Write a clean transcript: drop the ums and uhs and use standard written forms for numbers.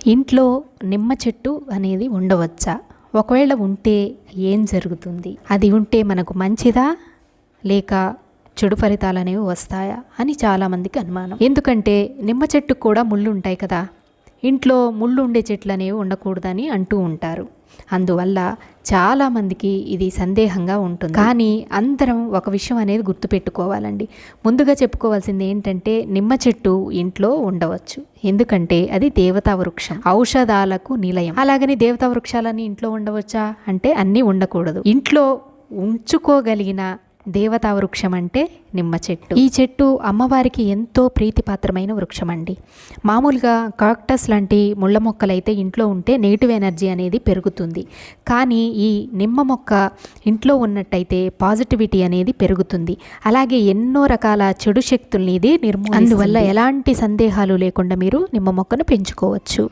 ఇంట్లో నిమ్మ చెట్టు అనేది ఉండవచ్చా? ఒకవేళ ఉంటే ఏం జరుగుతుంది? అది ఉంటే మనకు మంచిదా లేక చెడు ఫలితాలు అనేవి వస్తాయా అని చాలామందికి అనుమానం. ఎందుకంటే నిమ్మ చెట్టుకు కూడా ముళ్ళు ఉంటాయి కదా. ఇంట్లో ముళ్ళు ఉండే చెట్లు అనేవి ఉండకూడదని అంటూ ఉంటారు. అందువల్ల చాలామందికి ఇది సందేహంగా ఉంటుంది. కానీ అందరం ఒక విషయం అనేది గుర్తుపెట్టుకోవాలండి. ముందుగా చెప్పుకోవాల్సింది ఏంటంటే నిమ్మ చెట్టు ఇంట్లో ఉండవచ్చు. ఎందుకంటే అది దేవతా వృక్షం, ఔషధాలకు నిలయం. అలాగని దేవతా వృక్షాలన్నీ ఇంట్లో ఉండవచ్చా అంటే అన్నీ ఉండకూడదు. ఇంట్లో ఉంచుకోగలిగిన దేవతా వృక్షం అంటే నిమ్మ చెట్టు. ఈ చెట్టు అమ్మవారికి ఎంతో ప్రీతిపాత్రమైన వృక్షం అండి. మామూలుగా కాక్టస్ లాంటి ముళ్ళ మొక్కలైతే ఇంట్లో ఉంటే నెగిటివ్ ఎనర్జీ అనేది పెరుగుతుంది. కానీ ఈ నిమ్మ మొక్క ఇంట్లో ఉన్నట్టయితే పాజిటివిటీ అనేది పెరుగుతుంది. అలాగే ఎన్నో రకాల చెడు శక్తుల్ని ఇది నిర్మూలిస్తుంది. అందువల్ల ఎలాంటి సందేహాలు లేకుండా మీరు నిమ్మ మొక్కను పెంచుకోవచ్చు.